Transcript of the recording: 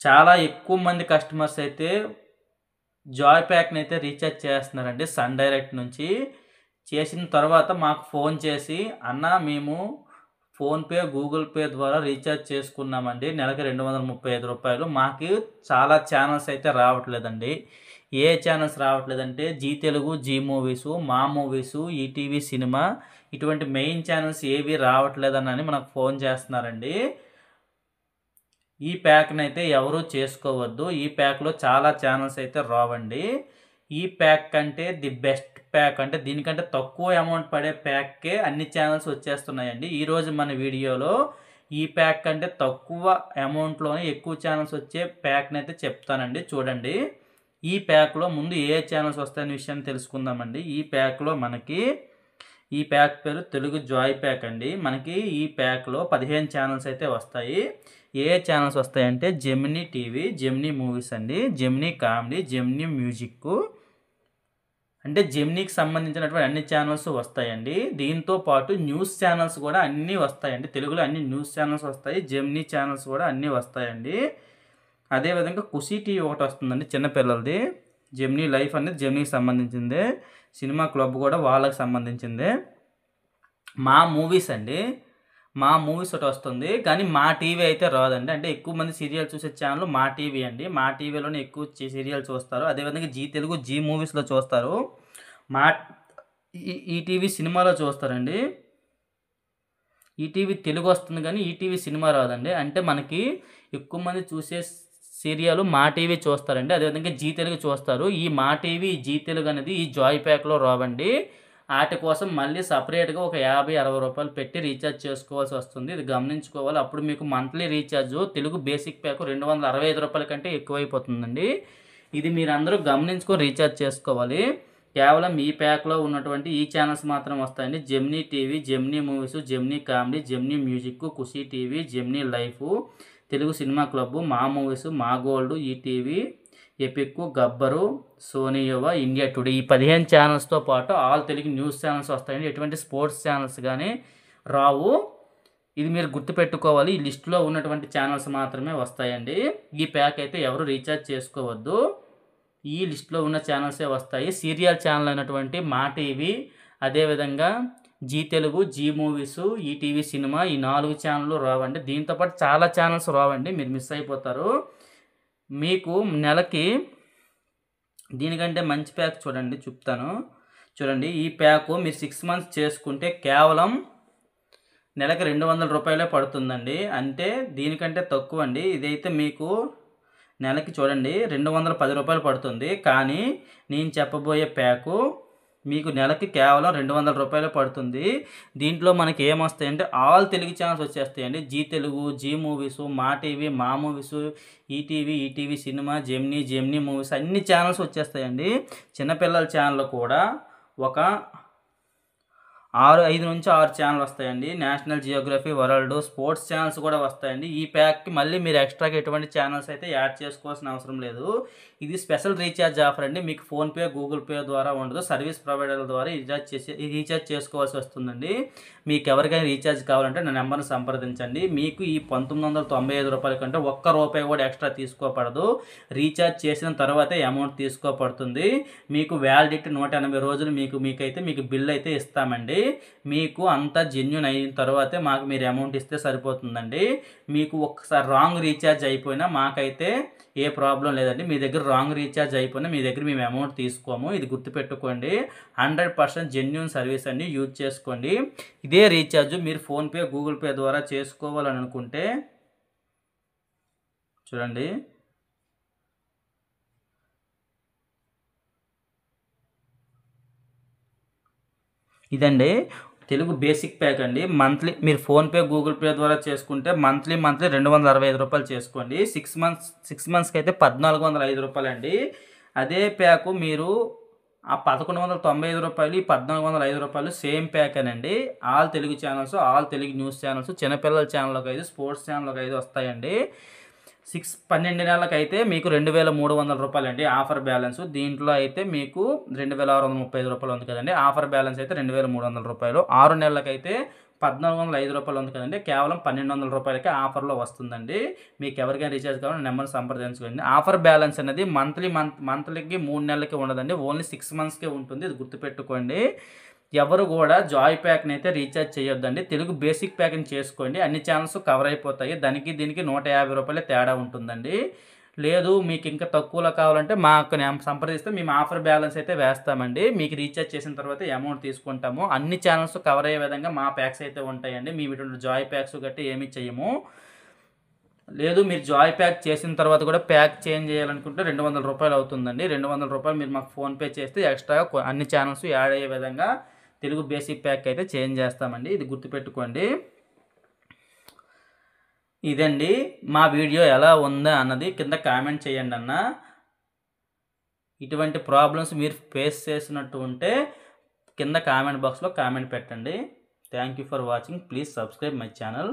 చాలా ఎక్కువ మంది కస్టమర్స్ అయితే జాయ్ ప్యాక్‌ని అయితే రీచార్జ్ చేస్తున్నారండి సన్ డైరెక్ట్ నుంచి. చేసిన తర్వాత మాకు ఫోన్ చేసి, "అన్న మేము ఫోన్‌పే, గూగుల్ పే ద్వారా రీచార్జ్ చేసుకున్నామండి. నెలకి రూ. 235. మాకు చాలా ఛానెల్స్ అయితే రావట్లేదండి. ఏ ఛానెల్స్ రావట్లేదంటే Zee Telugu, G movies, Maa movies, ETV cinema ఇటువంటి మెయిన్ ఛానెల్స్ ఏవి రావట్లేదనని మనకు ఫోన్ చేస్తున్నారండి. ఈ ప్యాక్‌నైతే ఎవరు చేసుకోవద్దు. ఈ ప్యాక్‌లో చాలా ఛానెల్స్ అయితే రావండి. ఈ ప్యాక్ కంటే ది బెస్ట్ ప్యాక్ అంటే దీనికంటే తక్కువ అమౌంట్ పడే ప్యాక్‌కే అన్ని ఛానెల్స్ వచ్చేస్తున్నాయండి. ఈరోజు మన వీడియోలో ఈ ప్యాక్ కంటే తక్కువ అమౌంట్‌లోనే ఎక్కువ ఛానెల్స్ వచ్చే ప్యాక్‌నైతే చెప్తానండి చూడండి. ఈ ప్యాక్‌లో ముందు ఏ ఛానెల్స్ వస్తాయనే విషయాన్ని తెలుసుకుందామండి. ఈ ప్యాక్ పేరు తెలుగు జాయ్ ప్యాక్ అండి. మనకి ఈ ప్యాక్‌లో 15 ఛానెల్స్ అయితే వస్తాయి. ఏ ఛానెల్స్ వస్తాయంటే జెమినీ టీవీ, జెమినీ మూవీస్ అండి, జెమినీ కామెడీ, జెమినీ మ్యూజిక్కు అంటే జెమినీకి సంబంధించినటువంటి అన్ని ఛానెల్స్ వస్తాయండి. దీంతో పాటు న్యూస్ ఛానెల్స్ కూడా అన్నీ వస్తాయండి. తెలుగులో అన్ని న్యూస్ ఛానెల్స్ వస్తాయి. జెమినీ ఛానెల్స్ కూడా అన్నీ వస్తాయండి. అదేవిధంగా ఖుషీ టీవీ ఒకటి వస్తుందండి చిన్నపిల్లలది. జెమినీ లైఫ్ అనేది జెమినీకి సంబంధించిందే. సినిమా క్లబ్ కూడా వాళ్ళకి సంబంధించిందే. మా మూవీస్ అండి. మా మూవీస్ ఒకటి వస్తుంది. కానీ మా టీవీ అయితే రాదండి. అంటే ఎక్కువ మంది సీరియల్ చూసే ఛానల్ మా టీవీ అండి. మా టీవీలోనే ఎక్కువ సీరియల్ చూస్తారు. అదేవిధంగా జీ తెలుగు, జీ మూవీస్‌లో చూస్తారు. మా ఈటీవీ సినిమాలో చూస్తారండి. ఈటీవీ తెలుగు వస్తుంది కానీ ఈటీవీ సినిమా రాదండి. అంటే మనకి ఎక్కువ మంది చూసే సీరియల్ మా టీవీ చూస్తారండి. అదేవిధంగా జీ తెలుగు చూస్తారు. ఈ మా టీవీ, జీ తెలుగు అనేది ఈ జాయ్ ప్యాక్‌లో రావండి. ఆటి కోసం మళ్ళీ సెపరేట్‌గా ఒక రూ. 50, 60 పెట్టి రీఛార్జ్ చేసుకోవాల్సి వస్తుంది. ఇది గమనించుకోవాలి. అప్పుడు మీకు monthly recharge Telugu basic pack రూ. 265 కంటే ఎక్కువైపోతుందండి. ఇది మీరందరూ గమనించుకొని రీఛార్జ్ చేసుకోవాలి. కేవలం ఈ ప్యాక్‌లో ఉన్నటువంటి ఈ ఛానెల్స్ మాత్రం వస్తాయండి. Gemini TV, Gemini movies, Gemini comedy, Gemini music, Khushi TV, Gemini life, Telugu cinema club, Maa movies, Maa gold, ETV, epic, గబ్బరు, సోనీ యువ, ఇండియా టుడే ఈ 15 ఛానల్స్‌తో పాటు ఆల్ తెలుగు న్యూస్ ఛానల్స్ వస్తాయండి. ఎటువంటి స్పోర్ట్స్ ఛానల్స్ కానీ రావు. ఇది మీరు గుర్తుపెట్టుకోవాలి. ఈ లిస్టులో ఉన్నటువంటి ఛానల్స్ మాత్రమే వస్తాయండి. ఈ ప్యాక్ అయితే ఎవరు రీఛార్జ్ చేసుకోవద్దు. ఈ లిస్టులో ఉన్న ఛానల్సే వస్తాయి. సీరియల్ ఛానల్ అయినటువంటి మా టీవీ, అదేవిధంగా Zee Telugu, G movies, ETV cinema ఈ 4 ఛానళ్ళు రావండి. దీంతో పాటు చాలా ఛానల్స్ రావండి. మీరు మిస్ అయిపోతారు. మీకు నెలకి దీనికంటే మంచి ప్యాక్ చూడండి చెప్తాను. చూడండి ఈ ప్యాకు మీరు 6 మంత్స్ చేసుకుంటే కేవలం నెలకి రూ. 200 పడుతుందండి. అంటే దీనికంటే తక్కువ అండి. ఇదైతే మీకు నెలకి చూడండి రూ. 210 పడుతుంది. కానీ నేను చెప్పబోయే ప్యాకు మీకు నెలకి కేవలం రూ. 200 పడుతుంది. దీంట్లో మనకి ఏమొస్తాయంటే ఆల్ తెలుగు ఛానల్స్ వచ్చేస్తాయండి. Zee Telugu, G movies, Maa TV, Maa movies, ETV, ETV cinema, Gemini, Gemini movies అన్ని ఛానల్స్ వచ్చేస్తాయండి. చిన్నపిల్లల ఛానల్ కూడా ఒక 5 నుంచి 6 ఛానల్ వస్తాయండి. National Geography, world, sports channels కూడా వస్తాయండి. ఈ ప్యాక్‌కి మళ్ళీ మీరు ఎక్స్ట్రాగా ఎటువంటి ఛానల్స్ అయితే యాడ్ చేసుకోవాల్సిన అవసరం లేదు. ఇది స్పెషల్ రీఛార్జ్ ఆఫర్ అండి. మీకు ఫోన్‌పే, గూగుల్ పే ద్వారా ఉండదు. సర్వీస్ ప్రొవైడర్ల ద్వారా రీఛార్జ్ చేసుకోవాల్సి వస్తుందండి. మీకు ఎవరికైనా రీఛార్జ్ కావాలంటే నా నెంబర్‌ని సంప్రదించండి. మీకు ఈ రూ. 1995 కంటే ఒక్క రూపాయి కూడా ఎక్స్ట్రా తీసుకోపడదు. రీఛార్జ్ చేసిన తర్వాతే అమౌంట్ తీసుకోపడుతుంది. మీకు వ్యాలిడిటీ 180 రోజులు మీకు బిల్ అయితే ఇస్తామండి. మీకు అంతా జెన్యూన్ అయిన తర్వాతే మాకు మీరు అమౌంట్ ఇస్తే సరిపోతుందండి. మీకు ఒక్కసారి రాంగ్ రీఛార్జ్ అయిపోయినా మాకైతే ఏ ప్రాబ్లం లేదండి. మీ దగ్గర రాంగ్ రీఛార్జ్ అయిపోయినా మీ దగ్గర మేము అమౌంట్ తీసుకోము. ఇది గుర్తుపెట్టుకోండి. 100% జెన్యూన్ సర్వీస్ అండి. యూజ్ చేసుకోండి. ఇదే రీఛార్జ్ మీరు ఫోన్‌పే, గూగుల్ పే ద్వారా చేసుకోవాలని అనుకుంటే చూడండి ఇదండి తెలుగు బేసిక్ ప్యాక్ అండి. మంత్లీ మీరు ఫోన్‌పే, గూగుల్ పే ద్వారా చేసుకుంటే మంత్లీ రూ. 265 చేసుకోండి. 6 మంత్స్‌కి అయితే రూ. 1405 అండి. అదే ప్యాకు మీరు ఆ రూ. 1195 ఈ రూ. 1405 సేమ్ ప్యాకేనండి. All Telugu channels, all Telugu news channels, చిన్నపిల్లల ఛానల్ ఒక 5, స్పోర్ట్స్ ఛానల్ ఒక 5 వస్తాయండి. 12 నెలలకైతే మీకు రూ. 2300 అండి ఆఫర్ బ్యాలెన్స్. దీంట్లో అయితే మీకు రూ. 2635 ఉంది కదండి. ఆఫర్ బ్యాలెన్స్ అయితే రూ. 2300. 6 నెలలకైతే 1405 ఉంది కదండి, కేవలం 1200 రూపాయలకే ఆఫర్లో వస్తుందండి. మీకు ఎవరికైనా రీఛార్జ్ కావాలంటే నెంబర్ సంప్రదించుకోండి. ఆఫర్ బ్యాలెన్స్ అనేది మంత్లీకి 3 నెలలకి ఉండదండి, ఓన్లీ 6 మంత్స్కే ఉంటుంది. ఇది గుర్తుపెట్టుకోండి. ఎవరు కూడా జాయ్ ప్యాక్ని అయితే రీఛార్జ్ చేయొద్దండి. తెలుగు బేసిక్ ప్యాక్ని చేసుకోండి, అన్ని ఛానల్స్ కవర్ అయిపోతాయి. దీనికి 150 రూపాయలే తేడా ఉంటుందండి. లేదు మీకు ఇంకా తక్కువలో కావాలంటే మాకు సంప్రదిస్తే మేము ఆఫర్ బ్యాలెన్స్ అయితే వేస్తామండి. మీకు రీఛార్జ్ చేసిన తర్వాత అమౌంట్ తీసుకుంటాము. అన్ని ఛానల్స్ కవర్ అయ్యే విధంగా మా ప్యాక్స్ అయితే ఉంటాయండి. మేము ఇటువంటి జాయ్ ప్యాక్స్ గట్టి ఏమీ చేయము. లేదు మీరు జాయ్ ప్యాక్ చేసిన తర్వాత కూడా ప్యాక్ చేంజ్ చేయాలనుకుంటే 200 రూపాయలు అవుతుందండి. 200 రూపాయలు మీరు మాకు ఫోన్పే చేస్తే ఎక్స్ట్రాగా అన్ని ఛానల్స్ యాడ్ అయ్యే విధంగా తెలుగు బేసిక్ ప్యాక్ అయితే చేంజ్ చేస్తామండి. ఇది గుర్తుపెట్టుకోండి. ఇదండి మా వీడియో ఎలా ఉందా అన్నది కింద కామెంట్ చేయండి అన్న. ఇటువంటి ప్రాబ్లమ్స్ మీరు ఫేస్ చేసినట్టు ఉంటే కింద కామెంట్ బాక్స్లో కామెంట్ పెట్టండి. Thank you for watching. Please subscribe my channel.